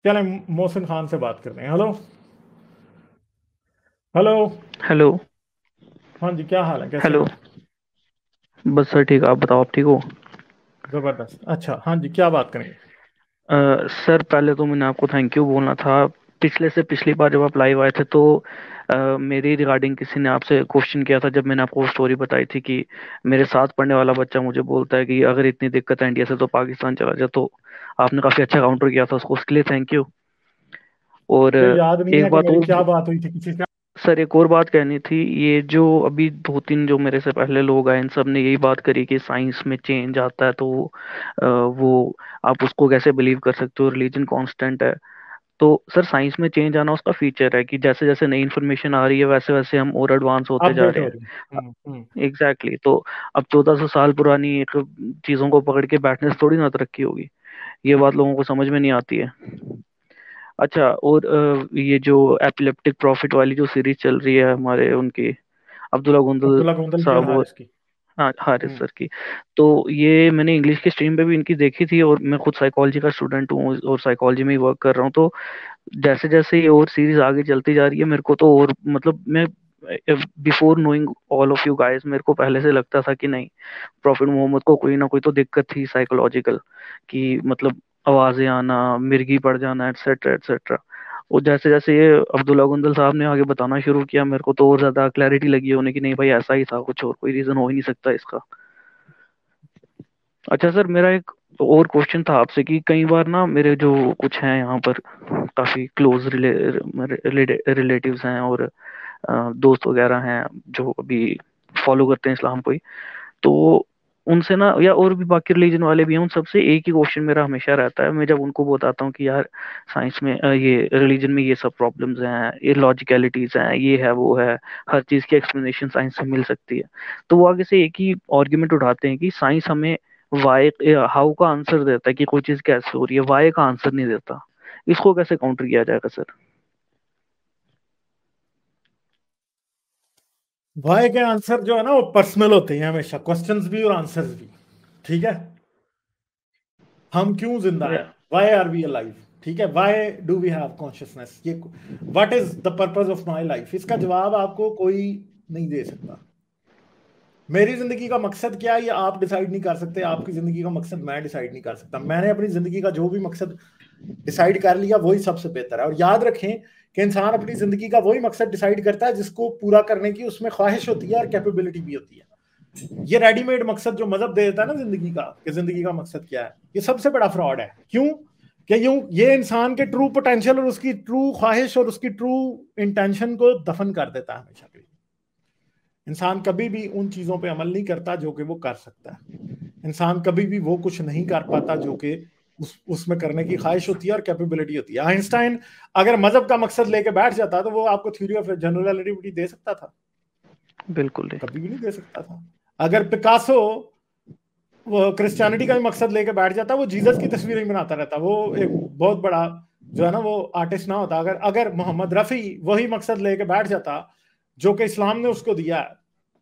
चलें मोहसिन खान से बात करते हैं। Hello hello. हेलो। हाँ जी, क्या हाल है, कैसे हैं हेलो। आप? बस सर ठीक, आप बताओ, आप ठीक हो? जबरदस्त। अच्छा, हाँ जी, क्या बात करेंगे? सर पहले तो मैंने आपको थैंक यू बोलना था। पिछले से पिछली बार जब आप लाइव आए थे तो मेरी रिगार्डिंग किसी ने आपसे क्वेश्चन किया था, जब मैंने आपको स्टोरी बताई थी कि मेरे साथ पढ़ने वाला बच्चा मुझे बोलता है कि अगर इतनी दिक्कत है इंडिया से तो पाकिस्तान चला जाए, तो आपने काफ़ी अच्छा काउंटर किया था उसको, उसके लिए थैंक यू। और मुझे याद नहीं एक है कि बात मेरी और क्या बात हुई थी किसी से। सर, एक और बात कहनी थी। ये जो अभी दो तीन जो मेरे से पहले लोग आए, इन सब ने यही बात करी कि साइंस में चेंज आता है तो वो आप उसको कैसे बिलीव कर सकते हो, रिलीजन कांस्टेंट है। तो सर, साइंस में चेंज आना उसका फीचर है कि जैसे जैसे नई इन्फॉर्मेशन आ रही है वैसे वैसे हम और एडवांस होते जा अपडेट रहे हो हैं। रही है। एग्जैक्टली तो अब 1400 साल पुरानी एक चीजों को पकड़ के बैठने से थोड़ी ना तरक्की होगी। ये बात लोगों को समझ में नहीं आती है। अच्छा, और ये जो एपिलेप्टिक प्रॉफिट वाली जो सीरीज चल रही है हमारे उनकी, अब्दुल्ला गुंदल अब्दुल्ला गोंदल की और साहब और हारिस की। हाँ, हारिस हम्म। सर की। तो ये मैंने इंग्लिश की स्ट्रीम पे भी इनकी देखी थी, और मैं खुद साइकोलॉजी का स्टूडेंट हूँ और साइकोलॉजी में ही वर्क कर रहा हूँ। तो जैसे जैसे ये और सीरीज आगे चलती जा रही है, मेरे को तो और मतलब मैं before knowing all of you guys, मेरे को पहले से लगता था कि नहीं, प्रॉफिट मोहम्मद को कोई ना कोई तो दिक्कत थी साइकोलॉजिकल, कि मतलब आवाजें आना, मिर्गी पड़ जाना, एटसेट्रा एटसेट्रा। और जैसे जैसे ये अब्दुल्ला गुंदल साहब ने आगे बताना शुरू किया, मेरे को तो और ज्यादा क्लैरिटी लगी होने की, नहीं भाई ऐसा ही था, कुछ और कोई रीजन हो ही नहीं सकता इसका। अच्छा सर, मेरा एक और क्वेश्चन था आपसे कि कई बार ना मेरे जो कुछ हैं यहाँ पर काफी क्लोज रिलेटिव्स हैं और दोस्त वगैरह हैं जो अभी फॉलो करते हैं इस्लाम को ही, तो उनसे ना, या और भी बाकी रिलीजन वाले भी हैं, उन सबसे एक ही क्वेश्चन मेरा हमेशा रहता है। मैं जब उनको बताता हूँ कि यार साइंस में ये रिलीजन में ये सब प्रॉब्लम्स हैं, ये लॉजिकलिटीज हैं, ये है वो है, हर चीज की एक्सप्लेनेशन साइंस से मिल सकती है, तो वो आगे से एक ही आर्ग्यूमेंट उठाते हैं कि साइंस हमें वाई हाउ का आंसर देता है कि कोई चीज कैसे हो रही है, वाई का आंसर नहीं देता। इसको कैसे काउंटर किया जाएगा सर? वाई के आंसर जो है ना वो पर्सनल होते हैं हमेशा, क्वेश्चंस भी और आंसर्स भी। ठीक है। हम क्यों जिंदा हैं? Why are we alive? ठीक है। Why do we have consciousness? ये what is the purpose of my life? इसका जवाब आपको कोई नहीं दे सकता। मेरी जिंदगी का मकसद क्या है ये आप डिसाइड नहीं कर सकते। आपकी जिंदगी का मकसद मैं डिसाइड नहीं कर सकता। मैंने अपनी जिंदगी का जो भी मकसद डिसाइड कर लिया वही सबसे बेहतर है। और याद रखें कि इंसान अपनी जिंदगी का वही मकसद डिसाइड करता है जिसको पूरा करने की उसमें ख्वाहिश होती है और कैपेबिलिटी भी होती है। ये रेडीमेड मकसद जो मजहब दे देता है ना जिंदगी का, कि जिंदगी का मकसद क्या है, ये सबसे बड़ा फ्रॉड है। क्यों? कि यूं ये इंसान के ट्रू पोटेंशियल और उसकी ट्रू ख्वाहिश और उसकी ट्रू इंटेंशन को दफन कर देता है हमेशा के लिए। इंसान कभी भी उन चीजों पे अमल नहीं करता जो कि वो कर सकता है। इंसान कभी भी वो कुछ नहीं कर पाता जो कि उसमें करने की ख्वाहिश होती है और कैपेबिलिटी होती है। आइंस्टाइन अगर मजहब का मकसद लेके बैठ जाता तो वो आपको थ्योरी ऑफ जनरल रिलेटिविटी दे सकता था? बिल्कुल नहीं। कभी भी नहीं दे सकता था। अगर पिकासो वो क्रिश्चियनिटी का भी मकसद लेके बैठ जाता, वो जीसस की तस्वीरें ही बनाता रहता, वो एक बहुत बड़ा जो है ना वो आर्टिस्ट ना होता। अगर अगर मोहम्मद रफी वही मकसद लेके बैठ जाता जो कि इस्लाम ने उसको दिया है,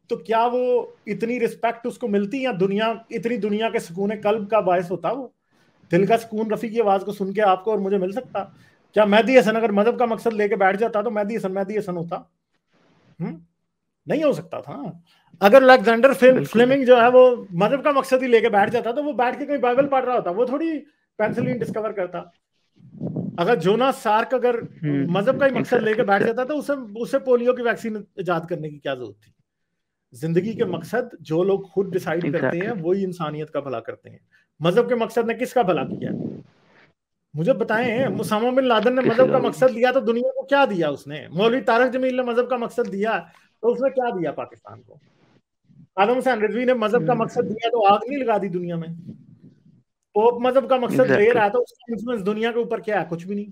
तो क्या वो इतनी रिस्पेक्ट उसको मिलती, या दुनिया इतनी दुनिया के सुकून कल्ब का बायस होता? वो दिल का सुकून रफी की आवाज को सुन के आपको और मुझे मिल सकता? क्या मेहदी हसन अगर मजहब का मकसद लेके बैठ जाता तो मेहदी हसन होता? हम्म। नहीं हो सकता था। अगर अलेक्जेंडर बिल्कुल नहीं। फ्लेमिंग जो है वो मजहब का मकसद ही लेके बैठ जाता तो वो बैठ के कहीं बाइबल पढ़ रहा होता, वो थोड़ी पेंसिलिन डिस्कवर करता। अगर जोनास सार्क अगर मजहब का ही मकसद लेके एग्जैक्टली बैठ जाता तो एग्जैक्टली। उसे उसे पोलियो की वैक्सीन इजाद करने की क्या जरूरत थी? जिंदगी के मकसद जो लोग खुद डिसाइड करते हैं एग्जैक्टली। वही इंसानियत का भला करते हैं। मजहब के मकसद ने किसका भला किया? मुझे बताएं। मुसामा बिन लादेन ने किसी मजहब का का भी नहीं। मकसद लिया तो दुनिया को क्या दिया उसने? मौलवी तारक जमील ने मजहब का मकसद दिया तो उसने क्या दिया पाकिस्तान को? आदम हुसैन रिजवी ने मजहब का मकसद दिया तो आग नहीं लगा दी दुनिया में। पोप मजहब का मकसद ले एग्जैक्टली। रहा है तो उसका इन्फ्लुएंस दुनिया के ऊपर क्या है? कुछ भी नहीं।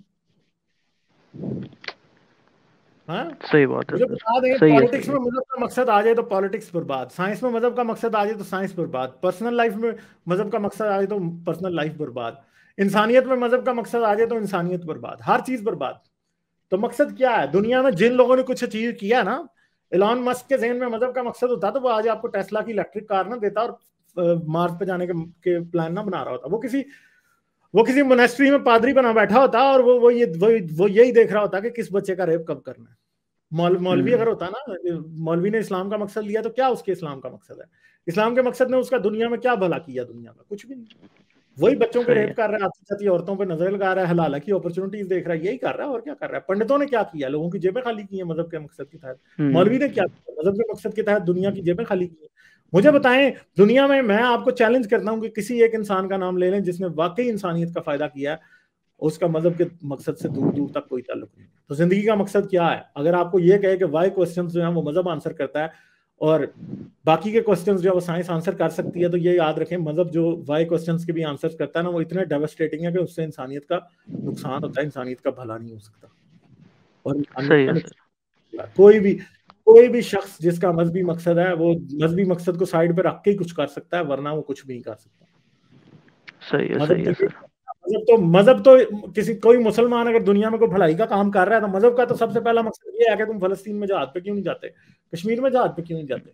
हाँ। सही बात है मुझे सर। बता दें, सही है, पॉलिटिक्स सही में है। मजहब का मकसद आ जाए तो पॉलिटिक्स बर्बाद, साइंस में मजहब का मकसद आ जाए तो साइंस बर्बाद, पर्सनल लाइफ में मजहब का मकसद आ जाए तो पर्सनल लाइफ बर्बाद, इंसानियत में मजहब का मकसद आ जाए तो इंसानियत बर्बाद, हर चीज बर्बाद। तो मकसद क्या है दुनिया में? जिन लोगों ने कुछ अचीव किया ना, एलॉन मस्क के जहन में मजहब का मकसद होता तो वो आज आपको टेस्ला की इलेक्ट्रिक कार ना देता और मार्स पे जाने के प्लान ना बना रहा होता। वो किसी वो किसी मोनेस्ट्री में पादरी बना बैठा होता और वो यही देख रहा होता कि किस बच्चे का रेप कब करना है। मौलवी अगर होता ना, मौलवी ने इस्लाम का मकसद लिया तो क्या उसके इस्लाम का मकसद है? इस्लाम के मकसद ने उसका दुनिया में क्या भला किया? दुनिया में कुछ भी नहीं। वही बच्चों के रेप कर रहा है, आती जाती औरतों पे नजर लगा रहा है, हलाला की अपॉर्चुनिटीज देख रहा है, यही कर रहा है और क्या कर रहा है। पंडितों ने क्या किया? लोगों की जेबें खाली की है मजहब के मकसद के तहत। मौलवी ने क्या किया? मजहब के मकसद के तहत दुनिया की जेबें खाली की है। मुझे बताएं, दुनिया में मैं आपको चैलेंज करता हूं कि किसी एक इंसान का नाम ले लें जिसने वाकई इंसानियत का फायदा किया है, उसका मजहब के मकसद से दूर दूर तक कोई ताल्लुक नहीं। तो जिंदगी का मकसद क्या है? अगर आपको ये कहे कि वाई क्वेश्चन जो है वो मजहब आंसर करता है और बाकी के क्वेश्चंस जो है वो साइंस आंसर कर सकती है, तो ये याद रखें, मजहब जो वाई क्वेश्चंस के भी आंसर करता है ना, वो इतने डेवास्टेटिंग है कि उससे इंसानियत का नुकसान होता है, इंसानियत का भला नहीं हो सकता। और इंसानियत का कोई भी शख्स जिसका मजहबी मकसद है वो मजहबी मकसद को साइड पे रख के ही कुछ कर सकता है, वरना वो कुछ भी नहीं कर सकता। सही है सर। मजहब तो किसी कोई मुसलमान अगर दुनिया में कोई भलाई का काम कर रहा है तो मजहब का तो सबसे पहला मकसद ये है कि तुम फलस्तीन में जहाद पे क्यों नहीं जाते, कश्मीर में जहाद पे क्यों नहीं जाते?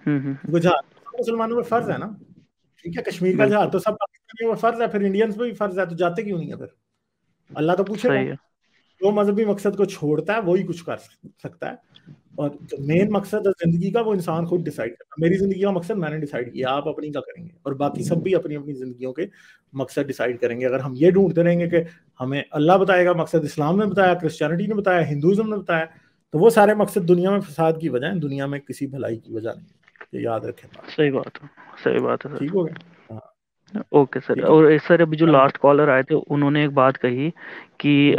क्योंकि जहाद मुसलमानों में फर्ज है ना। ठीक है, कश्मीर का जहाद तो सब पाकिस्तानियों में फर्ज है, फिर इंडियंस में भी फर्ज है, तो जाते क्यों नहीं है? फिर अल्लाह तो पूछेगा। जो मजहबी मकसद को छोड़ता है वही कुछ कर सकता है, और जो मेन मकसद है जिंदगी का वो इंसान खुद डिसाइड करता है। मेरी जिंदगी का मकसद मैंने डिसाइड किया, आप अपनी का करेंगे, और बाकी सब भी अपनी अपनी जिंदगियों के मकसद डिसाइड करेंगे। अगर हम ये ढूंढते रहेंगे कि हमें अल्लाह बताएगा मकसद, इस्लाम ने बताया, क्रिश्चियनिटी ने बताया, हिंदुइज्म ने बताया, तो वो सारे मकसद दुनिया में फसाद की वजह है, दुनिया में किसी भलाई की वजह नहीं। ये याद रखें। सही बात है सर। ठीक हो गया? Okay sir. और सर अभी जो लास्ट कॉलर आए थे उन्होंने एक बात कही कि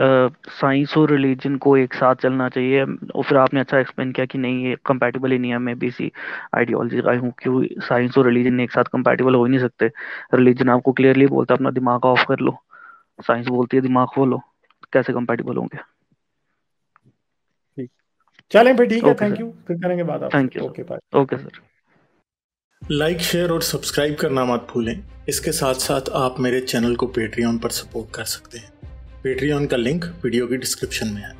साइंस और रिलीजन को एक साथ चलना चाहिए, और फिर आपने अच्छा एक्सप्लेन किया कि नहीं ये कंपैटिबल ही नहीं है। मैं भी इसी आइडियोलॉजी का हूँ कि साइंस और रिलीजन एक साथ कंपैटिबल हो ही नहीं सकते। रिलीजन आपको क्लियरली बोलता है अपना दिमाग ऑफ कर लो, साइंस बोलती है दिमाग खोलो, कैसे कंपैटिबल होंगे? चलें फिर, ठीक है, थैंक यू, फिर करेंगे बात आपसे। Thank you. Okay bye. Okay sir. Like, share और सब्सक्राइब करना मत भूलें। इसके साथ साथ आप मेरे चैनल को पेट्रियन पर सपोर्ट कर सकते हैं। पेट्रियन का लिंक वीडियो की डिस्क्रिप्शन में है।